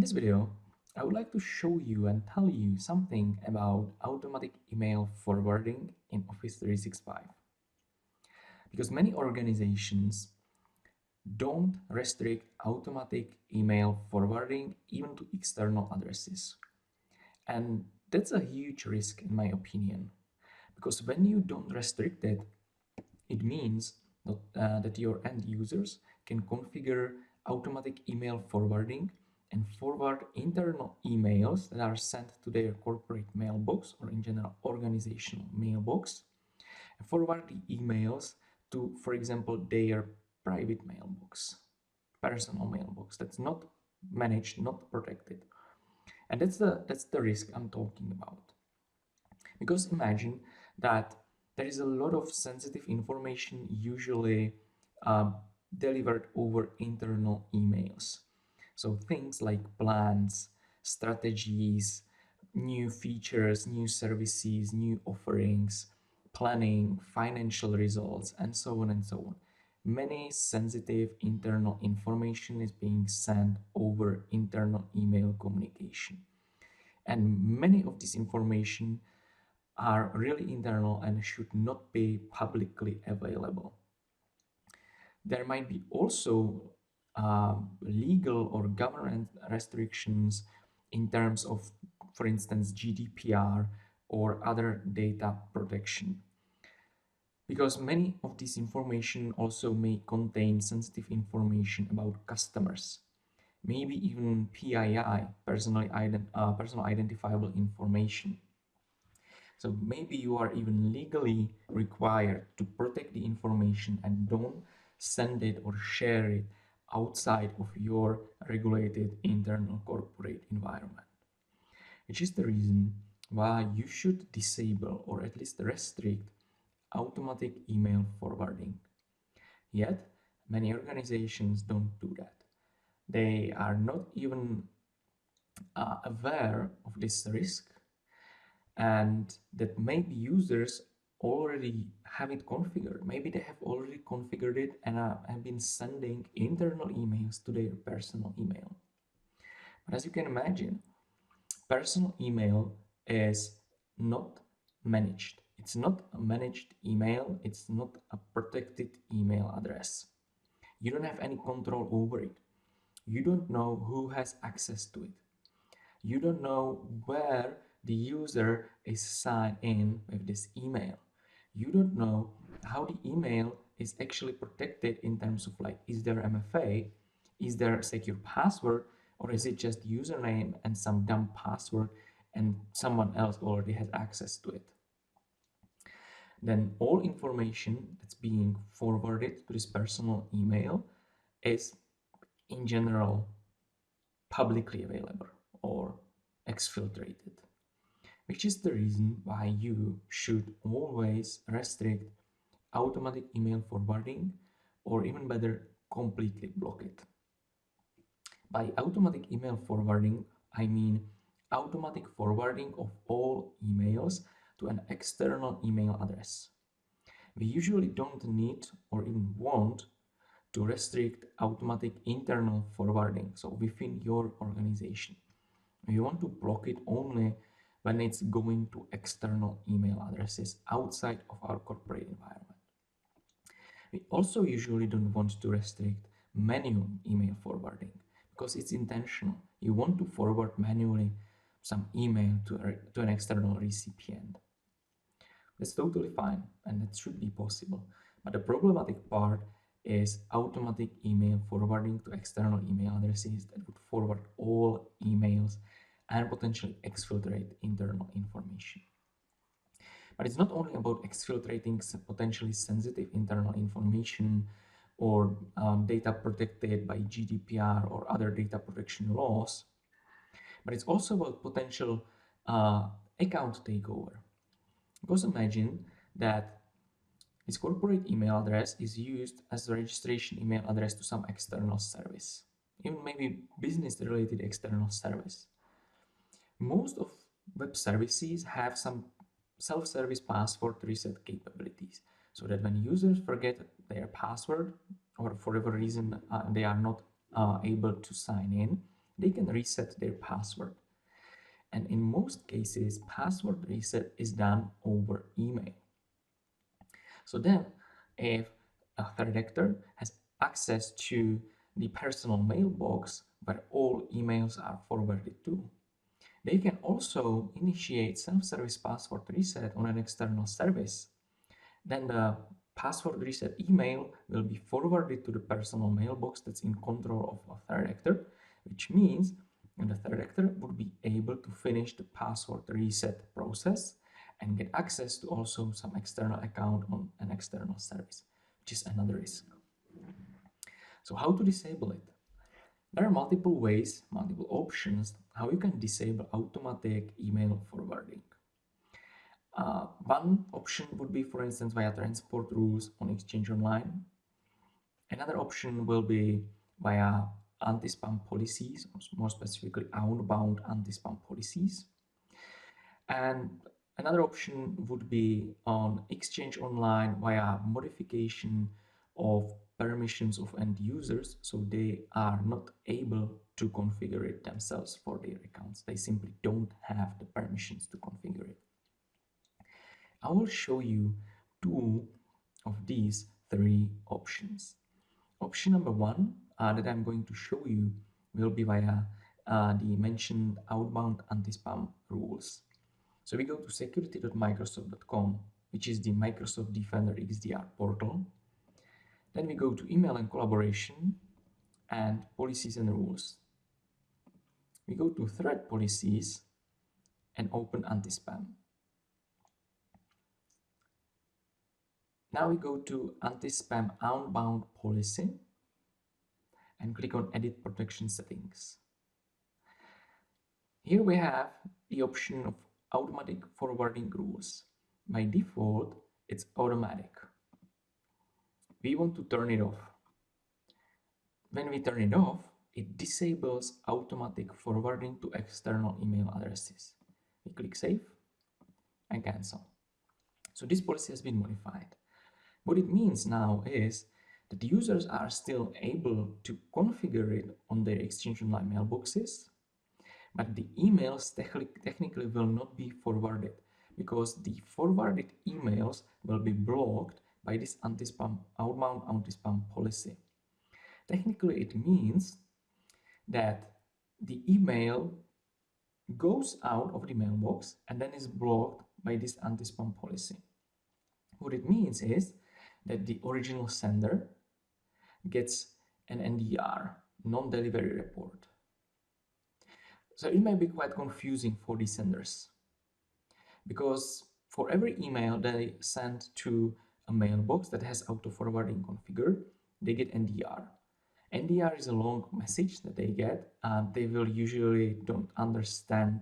this video, I would like to show you and tell you something about automatic email forwarding in Office 365. Because many organizations don't restrict automatic email forwarding even to external addresses. And that's a huge risk in my opinion. Because when you don't restrict it, it means that your end users can configure automatic email forwarding and forward internal emails that are sent to their corporate mailbox or in general organizational mailbox, and forward the emails to, for example, their private mailbox, personal mailbox that's not managed, not protected. And that's the risk I'm talking about. Because imagine that there is a lot of sensitive information usually um, delivered over internal emails. So things like plans, strategies, new features, new services, new offerings, planning, financial results, and so on and so on. Many sensitive internal information is being sent over internal email communication. And many of this information are really internal and should not be publicly available. There might be also legal or government restrictions in terms of, for instance, GDPR or other data protection. Because many of this information also may contain sensitive information about customers, maybe even PII, personal identifiable information. So maybe you are even legally required to protect the information and don't send it or share it outside of your regulated internal corporate environment. Which is the reason why you should disable or at least restrict automatic email forwarding. Yet, many organizations don't do that. They are not even aware of this risk, and that maybe users already have it configured. Maybe they have already configured it and have been sending internal emails to their personal email. But as you can imagine, personal email is not managed. It's not a managed email. It's not a protected email address. You don't have any control over it. You don't know who has access to it. You don't know where the user is signed in with this email. You don't know how the email is actually protected in terms of, like, is there MFA, is there a secure password, or is it just username and some dumb password and someone else already has access to it. Then all information that's being forwarded to this personal email is in general publicly available or exfiltrated, which is the reason why you should always restrict automatic email forwarding, or even better, completely block it. By automatic email forwarding, I mean automatic forwarding of all emails to an external email address. We usually don't need or even want to restrict automatic internal forwarding, so within your organization. We want to block it only when it's going to external email addresses outside of our corporate environment. We also usually don't want to restrict manual email forwarding because it's intentional. You want to forward manually some email to an external recipient. That's totally fine and that should be possible. But the problematic part is automatic email forwarding to external email addresses that would forward all emails and potentially exfiltrate internal information. But it's not only about exfiltrating potentially sensitive internal information or data protected by GDPR or other data protection laws, but it's also about potential account takeover. Because imagine that this corporate email address is used as a registration email address to some external service, even maybe business-related external service. Most of web services have some self-service password reset capabilities, so that when users forget their password or for whatever reason they are not able to sign in, they can reset their password. And in most cases, password reset is done over email. So then, if a threat actor has access to the personal mailbox where all emails are forwarded to, they can also initiate self-service password reset on an external service. Then the password reset email will be forwarded to the personal mailbox that's in control of a threat actor, which means the threat actor would be able to finish the password reset process and get access to also some external account on an external service, which is another risk. So how to disable it? There are multiple ways, multiple options how you can disable automatic email forwarding. One option would be, for instance, via transport rules on Exchange Online. Another option will be via anti-spam policies, more specifically outbound anti-spam policies. And another option would be on Exchange Online via modification of permissions of end users, so they are not able to configure it themselves for their accounts. They simply don't have the permissions to configure it. I will show you two of these three options. Option number one that I'm going to show you will be via the mentioned outbound anti-spam rules. So we go to security.microsoft.com, which is the Microsoft Defender XDR portal. Then we go to email and collaboration and policies and rules. We go to threat policies and open anti-spam. Now we go to anti-spam outbound policy and click on edit protection settings. Here we have the option of automatic forwarding rules. By default, it's automatic. We want to turn it off. When we turn it off, it disables automatic forwarding to external email addresses. We click save and cancel. So this policy has been modified. What it means now is that the users are still able to configure it on their Exchange Online mailboxes, but the emails technically will not be forwarded because the forwarded emails will be blocked by this anti-spam outbound anti-spam policy. Technically, it means that the email goes out of the mailbox and then is blocked by this anti-spam policy. What it means is that the original sender gets an NDR, non-delivery report. So it may be quite confusing for the senders because for every email they send to a mailbox that has auto-forwarding configured, they get NDR. NDR is a long message that they get, and they will usually don't understand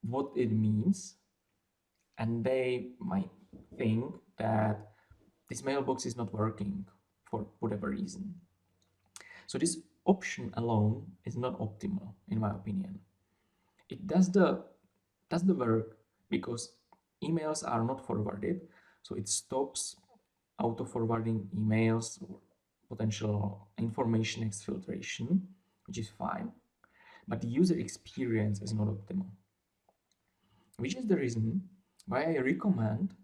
what it means, and they might think that this mailbox is not working for whatever reason. So this option alone is not optimal, in my opinion. It does the work because emails are not forwarded, so it stops auto-forwarding emails or potential information exfiltration, which is fine, but the user experience is not optimal. Which is the reason why I recommend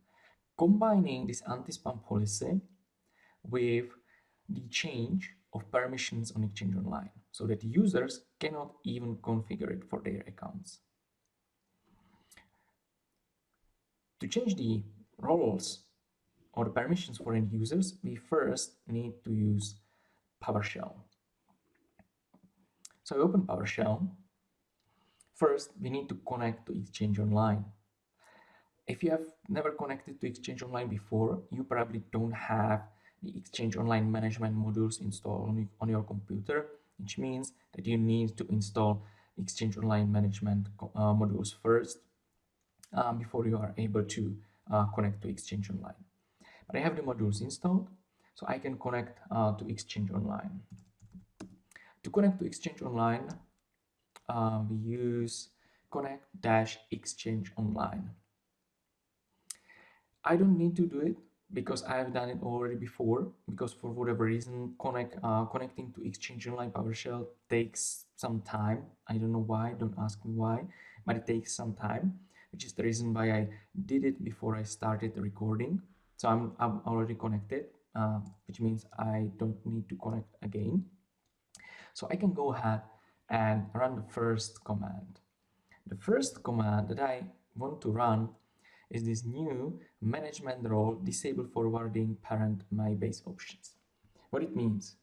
combining this anti-spam policy with the change of permissions on Exchange Online so that users cannot even configure it for their accounts. To change the roles or the permissions for end users, we first need to use PowerShell. So I open PowerShell. First, we need to connect to Exchange Online. If you have never connected to Exchange Online before, you probably don't have the Exchange Online management modules installed on your computer, which means that you need to install Exchange Online management modules first before you are able to connect to Exchange Online. But I have the modules installed, so I can connect to Exchange Online. To connect to Exchange Online, we use connect-exchange online. I don't need to do it because I've done it already before, because for whatever reason connecting to Exchange Online PowerShell takes some time. I don't know why, don't ask me why, but it takes some time, which is the reason why I did it before I started the recording. So I'm already connected, which means I don't need to connect again. So I can go ahead and run the first command. The first command that I want to run is this new management role disable forwarding parent my base options. What it means,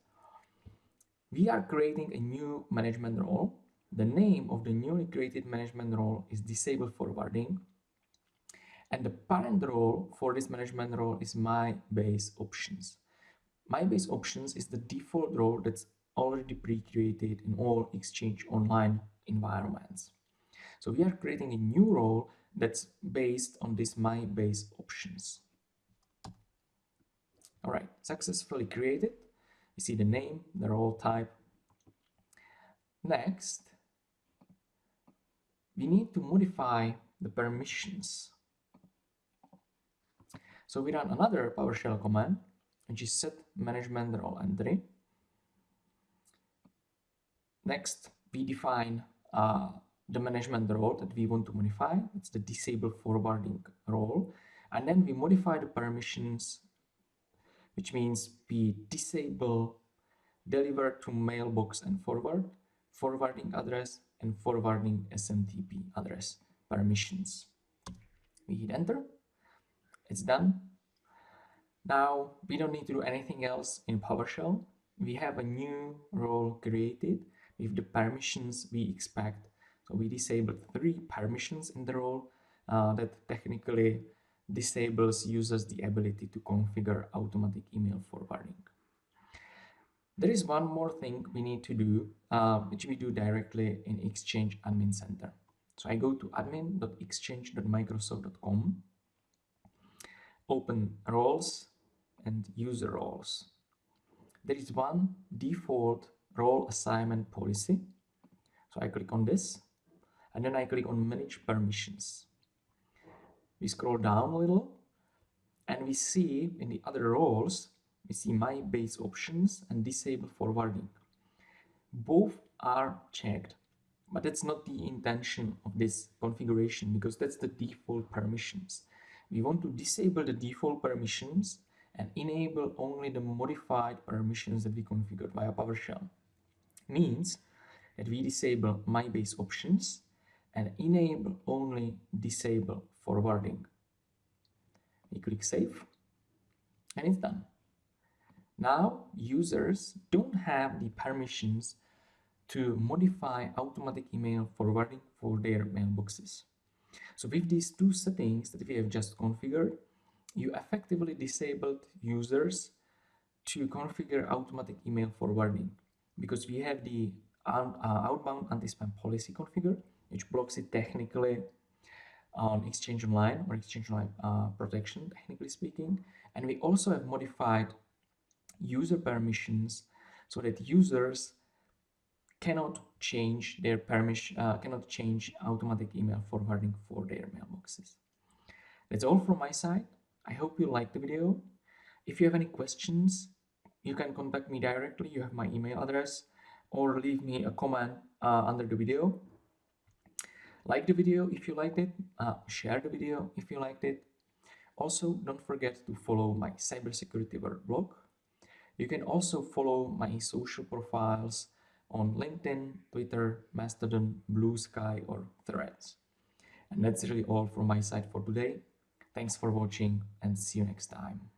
we are creating a new management role. The name of the newly created management role is disable forwarding, and the parent role for this management role is my base options. My base options is the default role that's already pre-created in all Exchange Online environments. So we are creating a new role that's based on this my base options. All right, successfully created. You see the name, the role type. Next, we need to modify the permissions. So we run another PowerShell command, which is set management role entry. Next, we define the management role that we want to modify. It's the disable forwarding role. And then we modify the permissions, which means we disable deliver to mailbox and forwarding address, and forwarding SMTP address permissions. We hit enter. It's done. Now we don't need to do anything else in PowerShell. We have a new role created with the permissions we expect. So we disabled 3 permissions in the role that technically disables users the ability to configure automatic email forwarding. There is one more thing we need to do, which we do directly in Exchange Admin Center. So I go to admin.exchange.microsoft.com, open roles and user roles. There is one default role assignment policy. So I click on this, and then I click on manage permissions. We scroll down a little, and we see in the other roles, we see my base options and disable forwarding. Both are checked, but that's not the intention of this configuration, because that's the default permissions. We want to disable the default permissions and enable only the modified permissions that we configured via PowerShell. Means that we disable my base options and enable only disable forwarding. We click save, and it's done. Now users don't have the permissions to modify automatic email forwarding for their mailboxes. So with these 2 settings that we have just configured, you effectively disabled users to configure automatic email forwarding, because we have the outbound anti-spam policy configured, which blocks it technically on Exchange Online or Exchange Online protection, technically speaking. And we also have modified user permissions so that users cannot change their permission, cannot change automatic email forwarding for their mailboxes. That's all from my side. I hope you liked the video. If you have any questions, you can contact me directly. You have my email address, or leave me a comment under the video. Like the video if you liked it, share the video if you liked it. Also, don't forget to follow my Cybersecurity World blog. You can also follow my social profiles on LinkedIn, Twitter, Mastodon, Blue Sky, or Threads. And that's really all from my side for today. Thanks for watching, and see you next time.